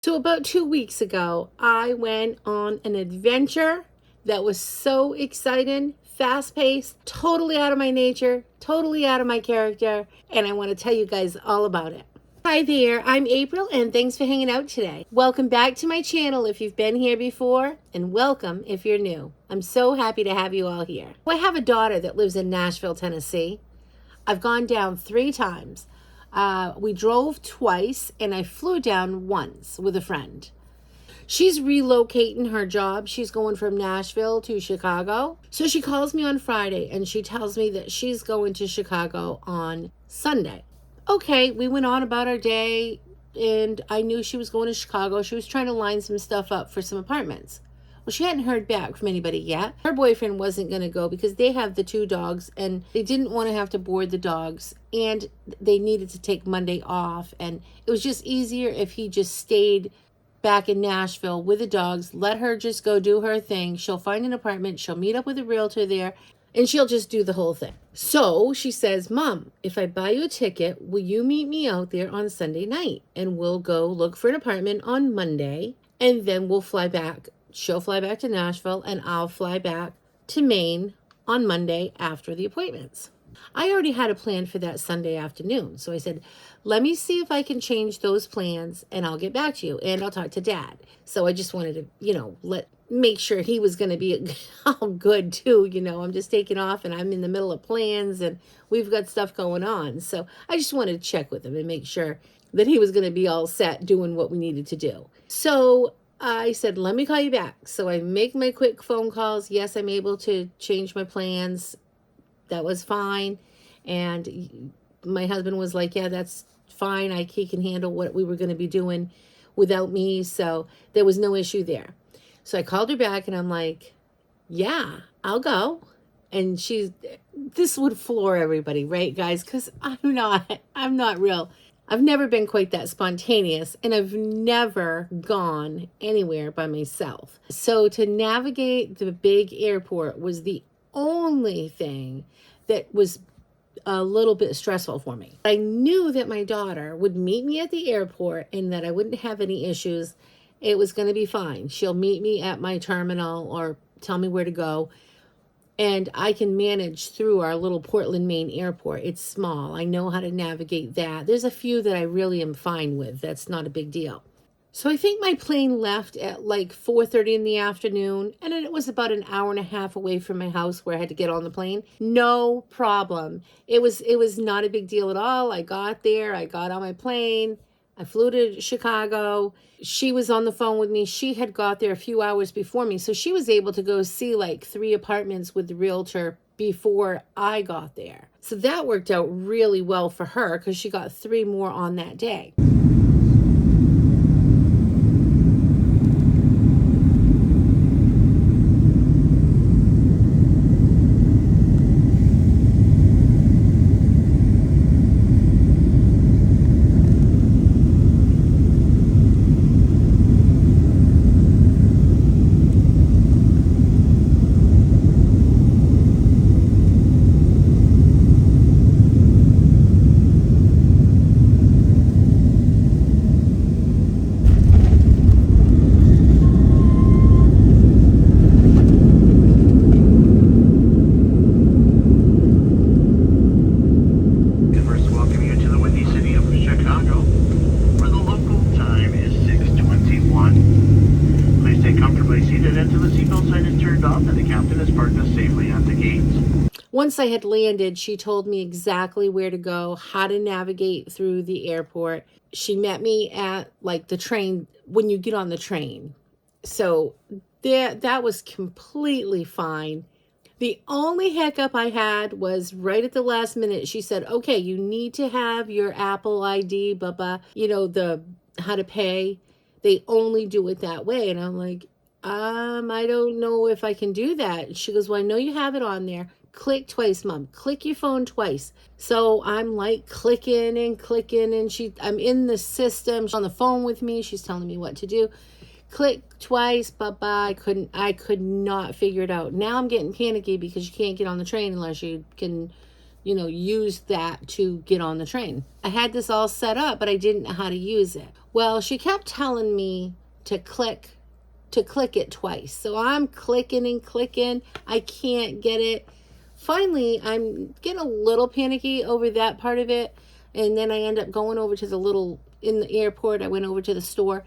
So about 2 weeks ago, I went on an adventure that was so exciting, fast-paced, totally out of my nature, totally out of my character, and I want to tell you guys all about it. Hi there, I'm April, and thanks for hanging out today. Welcome back to my channel if you've been here before, and welcome if you're new. I'm so happy to have you all here. I have a daughter that lives in Nashville, Tennessee. I've gone down 3 times. We drove twice, and I flew down once with a friend. She's relocating her job. She's going from Nashville to Chicago. So she calls me on Friday, and she tells me that she's going to Chicago on Sunday. Okay, we went on about our day, and I knew she was going to Chicago. She was trying to line some stuff up for some apartments. Well, she hadn't heard back from anybody yet. Her boyfriend wasn't going to go because they have the 2 dogs and they didn't want to have to board the dogs, and they needed to take Monday off. And it was just easier if he just stayed back in Nashville with the dogs, let her just go do her thing. She'll find an apartment. She'll meet up with a realtor there and she'll just do the whole thing. So she says, Mom, if I buy you a ticket, will you meet me out there on Sunday night? And we'll go look for an apartment on Monday, and then we'll fly back. She'll fly back to Nashville, and I'll fly back to Maine on Monday after the appointments. I already had a plan for that Sunday afternoon. So I said, let me see if I can change those plans, and I'll get back to you, and I'll talk to Dad. So I just wanted to, make sure he was going to be all good too. I'm just taking off, and I'm in the middle of plans, and we've got stuff going on. So I just wanted to check with him and make sure that he was going to be all set doing what we needed to do. So I said, let me call you back. So I make my quick phone calls. Yes, I'm able to change my plans. That was fine. And my husband was like, yeah, that's fine. He can handle what we were going to be doing without me. So there was no issue there. So I called her back, and I'm like, yeah, I'll go. And this would floor everybody, right, guys? Because I'm not real. I've never been quite that spontaneous, and I've never gone anywhere by myself. So to navigate the big airport was the only thing that was a little bit stressful for me. I knew that my daughter would meet me at the airport and that I wouldn't have any issues. It was going to be fine. She'll meet me at my terminal or tell me where to go. And I can manage through our little Portland, Maine airport. It's small. I know how to navigate that. There's a few that I really am fine with. That's not a big deal. So I think my plane left at like 4:30 in the afternoon, and it was about an hour and a half away from my house where I had to get on the plane. No problem. It was not a big deal at all. I got there. I got on my plane. I flew to Chicago. She was on the phone with me. She had got there a few hours before me, so she was able to go see like 3 apartments with the realtor before I got there. So that worked out really well for her because she got 3 more on that day. Once I had landed, she told me exactly where to go, how to navigate through the airport. She met me at like the train, when you get on the train. So that was completely fine. The only hiccup I had was right at the last minute. She said, okay, you need to have your Apple ID, the how to pay. They only do it that way. And I'm like, I don't know if I can do that. She goes, well, I know you have it on there. Click twice, Mom. Click your phone twice. So I'm like clicking, and I'm in the system. She's on the phone with me. She's telling me what to do. Click twice, I could not figure it out. Now I'm getting panicky because you can't get on the train unless you can, use that to get on the train. I had this all set up, but I didn't know how to use it. Well, she kept telling me to click it twice. So I'm clicking and clicking. I can't get it. Finally, I'm getting a little panicky over that part of it. And then I end up going over to in the airport, I went over to the store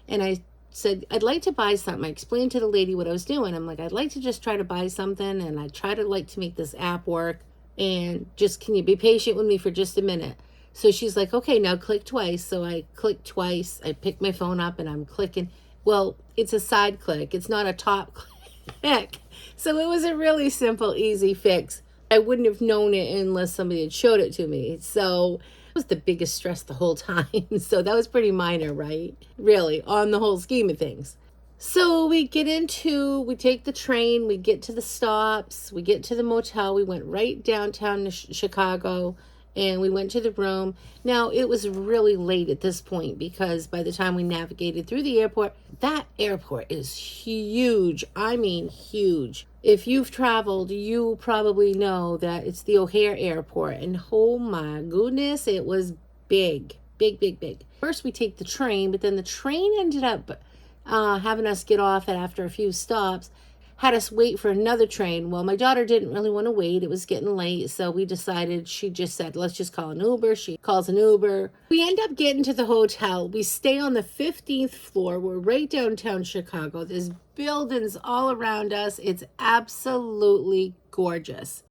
and I said, I'd like to buy something. I explained to the lady what I was doing. I'm like, I'd like to just try to buy something, and I try to like to make this app work. And just, can you be patient with me for just a minute? So she's like, okay, now click twice. So I clicked twice. I picked my phone up and I'm clicking. Well, it's a side click. It's not a top click. So it was a really simple, easy fix. I wouldn't have known it unless somebody had showed it to me. So it was the biggest stress the whole time. So that was pretty minor, right? Really, on the whole scheme of things. So we take the train, we get to the stops, we get to the motel. We went right downtown to Chicago, and we went to the room. Now, it was really late at this point because by the time we navigated through the airport, that airport is huge. I mean, huge. If you've traveled, you probably know that it's the O'Hare Airport. And oh my goodness, it was big, big, big, big. First, we take the train, but then the train ended up having us get off after a few stops, had us wait for another train. Well, my daughter didn't really want to wait. It was getting late, so we decided, she just said, let's just call an Uber. She calls an Uber. We end up getting to the hotel. We stay on the 15th floor. We're right downtown Chicago. There's buildings all around us. It's absolutely gorgeous.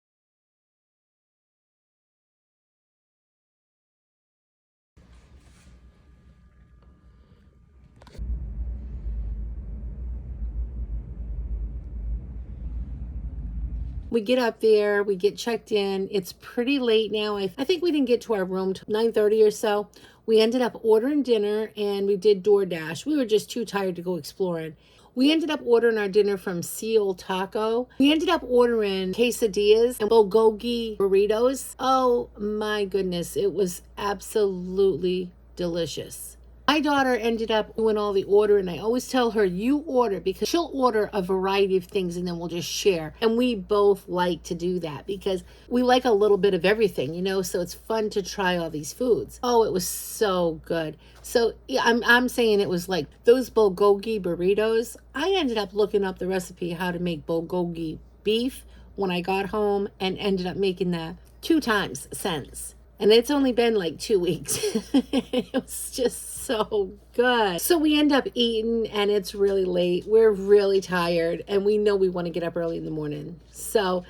We get up there, we get checked in. It's pretty late now. I think we didn't get to our room till 9:30 or so. We ended up ordering dinner and we did DoorDash. We were just too tired to go exploring. We ended up ordering our dinner from Seal Taco. We ended up ordering quesadillas and bulgogi burritos. Oh my goodness, it was absolutely delicious. My daughter ended up doing all the ordering. I always tell her, you order, because she'll order a variety of things and then we'll just share. And we both like to do that because we like a little bit of everything, so it's fun to try all these foods. Oh, it was so good. So yeah, I'm saying it was like those bulgogi burritos. I ended up looking up the recipe how to make bulgogi beef when I got home and ended up making that 2 times since. And it's only been like 2 weeks. It was just so good. So we end up eating and it's really late. We're really tired and we know we want to get up early in the morning. So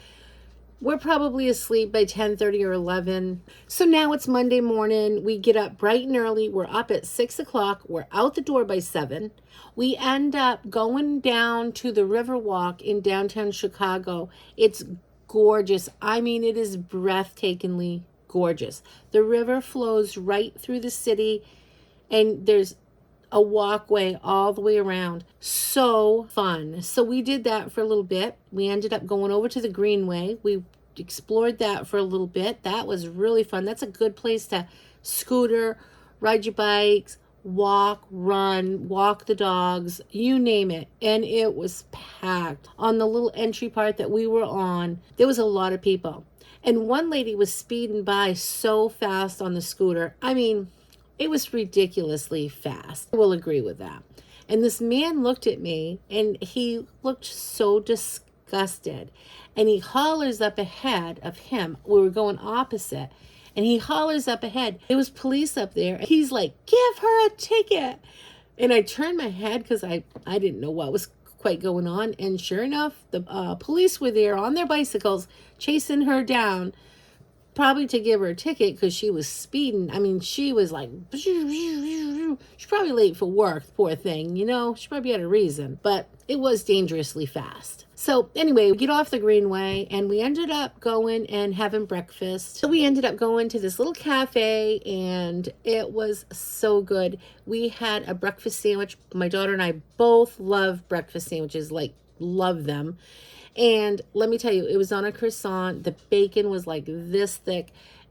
we're probably asleep by 10:30 or 11. So now it's Monday morning. We get up bright and early. We're up at 6 o'clock. We're out the door by 7. We end up going down to the Riverwalk in downtown Chicago. It's gorgeous. I mean, it is breathtakingly gorgeous. The river flows right through the city and there's a walkway all the way around. So fun. So we did that for a little bit. We ended up going over to the Greenway. We explored that for a little bit. That was really fun. That's a good place to scooter, ride your bikes, walk, run, walk the dogs, you name it. And it was packed. On the little entry part that we were on, there was a lot of people. And one lady was speeding by so fast on the scooter. I mean, it was ridiculously fast. I will agree with that. And this man looked at me and he looked so disgusted. And he hollers up ahead of him. We were going opposite. And he hollers up ahead. There was police up there. He's like, give her a ticket. And I turned my head because I didn't know what was quite going on. And sure enough, the police were there on their bicycles chasing her down, probably to give her a ticket because she was speeding. I mean, she was like, she's probably late for work, poor thing, she probably had a reason, but it was dangerously fast. So anyway, we get off the Greenway and we ended up going and having breakfast. So we ended up going to this little cafe and it was so good. We had a breakfast sandwich. My daughter and I both love breakfast sandwiches, like love them. And let me tell you, it was on a croissant. The bacon was like this thick.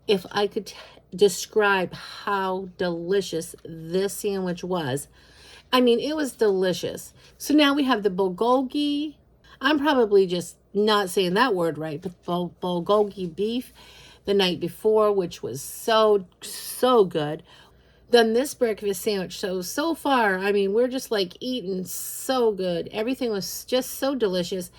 If I could describe how delicious this sandwich was, I mean, it was delicious. So now we have the bulgogi. I'm probably just not saying that word right, but bulgogi beef the night before, which was so, so good. than this breakfast sandwich. So far, I mean, we're just like eating so good. Everything was just so delicious.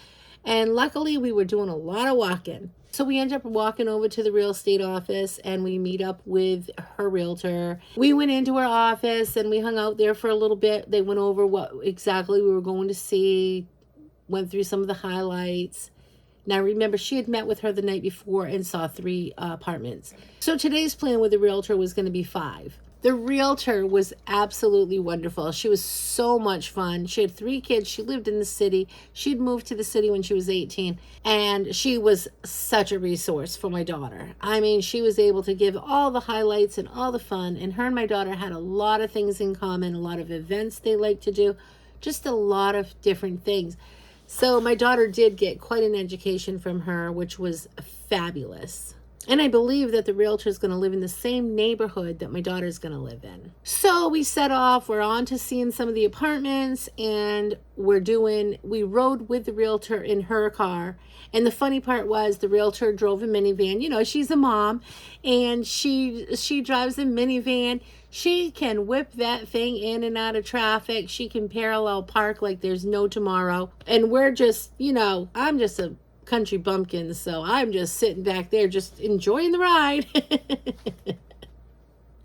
And luckily, we were doing a lot of walking. So we end up walking over to the real estate office and we meet up with her realtor. We went into her office and we hung out there for a little bit. They went over what exactly we were going to see, went through some of the highlights. Now, remember, she had met with her the night before and saw 3 apartments. So today's plan with the realtor was going to be 5. The realtor was absolutely wonderful. She was so much fun. She had 3 kids. She lived in the city. She'd moved to the city when she was 18. And she was such a resource for my daughter. I mean, she was able to give all the highlights and all the fun. And her and my daughter had a lot of things in common, a lot of events they like to do, just a lot of different things. So my daughter did get quite an education from her, which was fabulous. And I believe that the realtor is going to live in the same neighborhood that my daughter is going to live in. So we set off, we're on to seeing some of the apartments, and we rode with the realtor in her car. And the funny part was the realtor drove a minivan. You know, she's a mom and she drives a minivan. She can whip that thing in and out of traffic. She can parallel park like there's no tomorrow. And we're just, I'm just a country bumpkin, so I'm just sitting back there just enjoying the ride.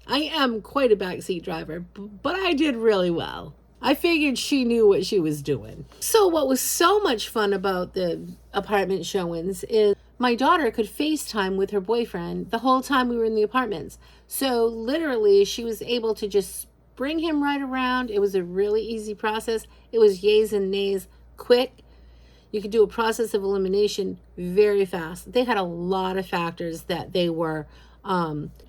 I am quite a backseat driver, but I did really well. I figured she knew what she was doing. So what was so much fun about the apartment showings is my daughter could FaceTime with her boyfriend the whole time we were in the apartments. So literally she was able to just bring him right around. It was a really easy process. It was yays and nays, quick. You could do a process of elimination very fast. They had a lot of factors that they were,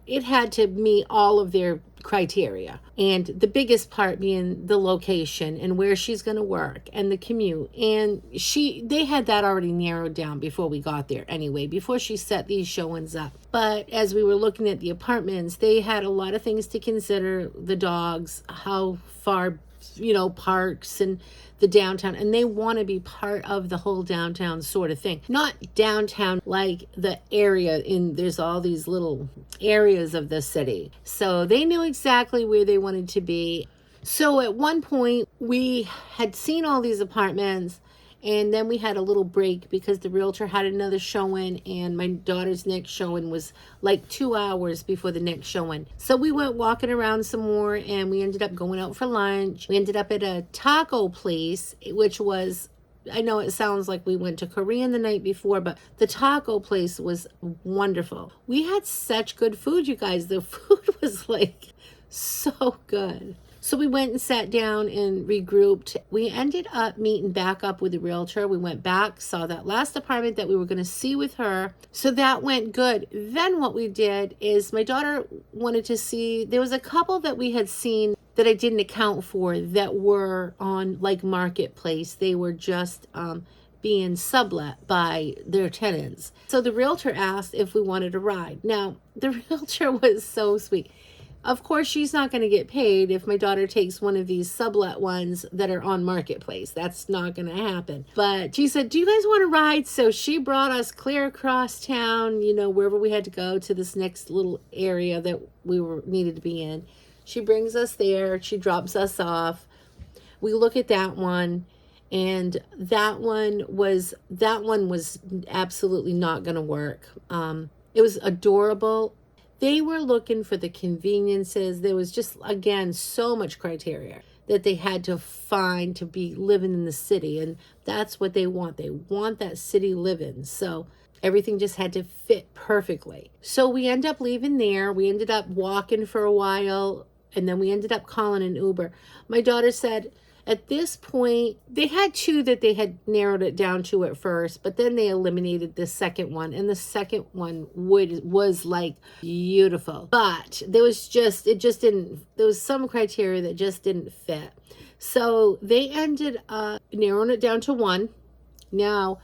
it had to meet all of their criteria. And the biggest part being the location and where she's going to work and the commute. And they had that already narrowed down before we got there anyway, before she set these showings up. But as we were looking at the apartments, they had a lot of things to consider: the dogs, how far, parks, and the downtown, and they want to be part of the whole downtown sort of thing. Not downtown like the area there's all these little areas of the city. So they knew exactly where they wanted to be. So at one point we had seen all these apartments, and then we had a little break because the realtor had another showing, and my daughter's next showing was like 2 hours before the next showing. So we went walking around some more, and we ended up going out for lunch. We ended up at a taco place, which was, I know it sounds like we went to Korean the night before, but the taco place was wonderful. We had such good food, you guys. The food was like so good. So we went and sat down and regrouped. We ended up meeting back up with the realtor. We went back, saw that last apartment that we were going to see with her. So that went good. Then what we did is my daughter wanted to see, there was a couple that we had seen that I didn't account for that were on like Marketplace. They were just being sublet by their tenants. So the realtor asked if we wanted a ride. Now, the realtor was so sweet. Of course, she's not going to get paid if my daughter takes one of these sublet ones that are on Marketplace. That's not going to happen. But she said, do you guys want to ride? So she brought us clear across town, wherever we had to go, to this next little area that we needed to be in. She brings us there. She drops us off. We look at that one. And that one was absolutely not going to work. It was adorable. They were looking for the conveniences. There was just, again, so much criteria that they had to find to be living in the city. And that's what they want. They want that city living. So everything just had to fit perfectly. So we end up leaving there. We ended up walking for a while. And then we ended up calling an Uber. My daughter said, at this point, they had 2 that they had narrowed it down to at first, but then they eliminated the second one, and the second one was like beautiful. But there was some criteria that just didn't fit. So they ended up narrowing it down to 1. Now,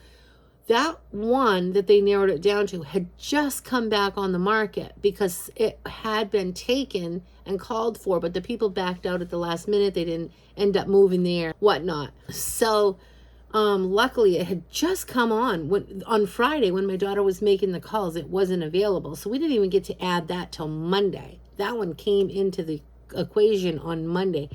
that one that they narrowed it down to had just come back on the market because it had been taken and called for, but the people backed out at the last minute. They didn't end up moving there, whatnot. So luckily it had just come on Friday when my daughter was making the calls. It wasn't available. So we didn't even get to add that till Monday. That one came into the equation on Monday.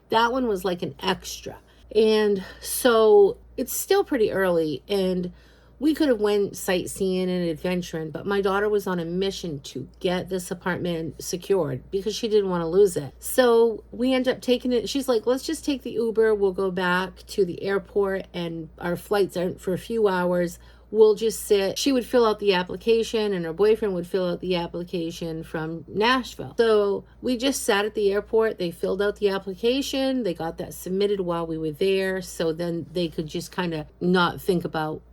That one was like an extra. And so it's still pretty early, and we could have went sightseeing and adventuring, but my daughter was on a mission to get this apartment secured because she didn't want to lose it. So we end up taking it. She's like, let's just take the Uber. We'll go back to the airport, and our flights aren't for a few hours. We'll just sit. She would fill out the application, and her boyfriend would fill out the application from Nashville. So we just sat at the airport. They filled out the application. They got that submitted while we were there. So then they could just kind of not think about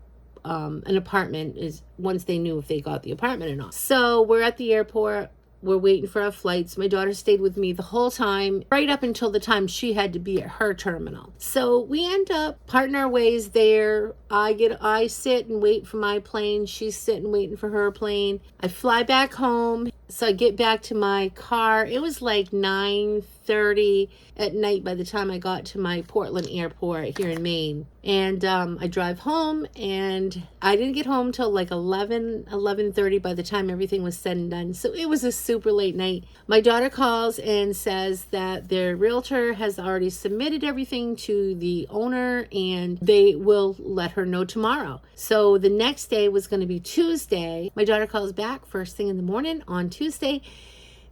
an apartment is once they knew if they got the apartment or not. So we're at the airport. We're waiting for our flights. My daughter stayed with me the whole time, right up until the time she had to be at her terminal. So we end up parting our ways there. I sit and wait for my plane. She's sitting waiting for her plane. I fly back home. So I get back to my car. It was like 9:30 at night by the time I got to my Portland airport here in Maine. And I drive home, and I didn't get home till like 11:30 by the time everything was said and done. So it was a super late night. My daughter calls and says that their realtor has already submitted everything to the owner, and they will let her know tomorrow. So the next day was going to be Tuesday. My daughter calls back first thing in the morning on Tuesday.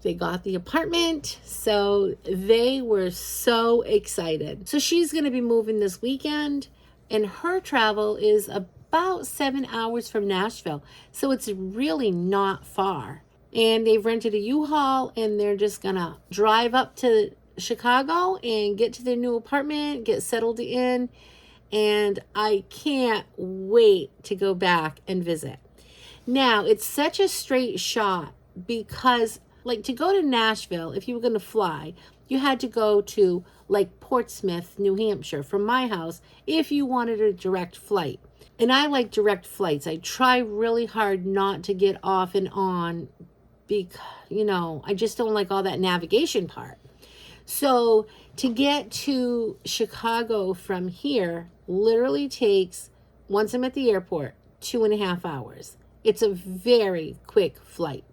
They got the apartment, so they were so excited. So she's going to be moving this weekend, and her travel is about 7 hours from Nashville, so it's really not far. And they've rented a U-Haul, and they're just going to drive up to Chicago and get to their new apartment, get settled in, and I can't wait to go back and visit. Now, it's such a straight shot because, like, to go to Nashville, if you were going to fly, you had to go to, like, Portsmouth, New Hampshire, from my house, if you wanted a direct flight. And I like direct flights. I try really hard not to get off and on because, I just don't like all that navigation part. So to get to Chicago from here literally takes, once I'm at the airport, 2.5 hours. It's a very quick flight.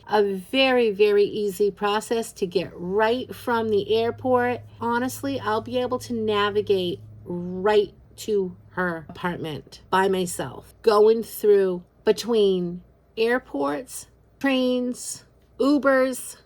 A very, very easy process to get right from the airport. Honestly, I'll be able to navigate right to her apartment by myself, going through between airports, trains, Ubers.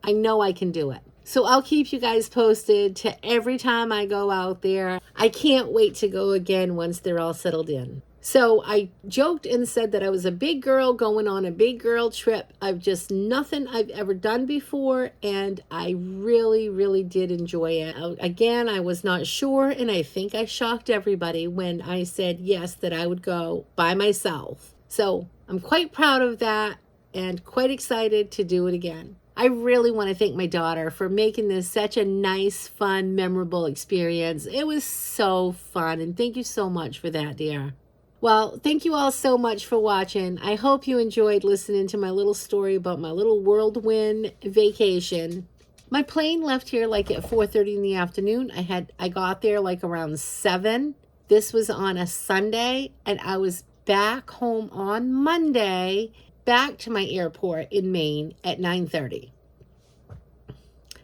I know I can do it. So I'll keep you guys posted to every time I go out there. I can't wait to go again once they're all settled in. So I joked and said that I was a big girl going on a big girl trip. I've just nothing I've ever done before, and I really, really did enjoy it. Again, I was not sure, and I think I shocked everybody when I said yes, that I would go by myself. So I'm quite proud of that and quite excited to do it again. I really want to thank my daughter for making this such a nice, fun, memorable experience. It was so fun, and thank you so much for that, dear. Well, thank you all so much for watching. I hope you enjoyed listening to my little story about my little whirlwind vacation. My plane left here like at 4:30 in the afternoon. I got there like around 7. This was on a Sunday, and I was back home on Monday, back to my airport in Maine at 9:30.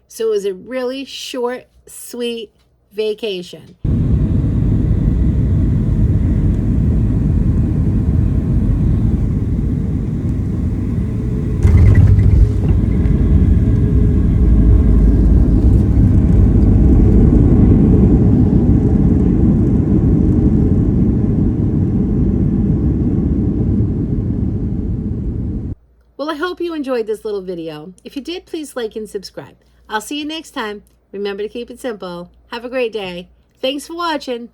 So it was a really short, sweet vacation. Well, I hope you enjoyed this little video. If you did, please like and subscribe. I'll see you next time. Remember to keep it simple. Have a great day. Thanks for watching.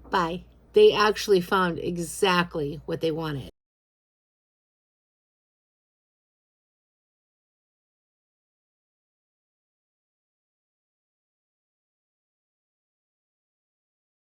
Bye. They actually found exactly what they wanted.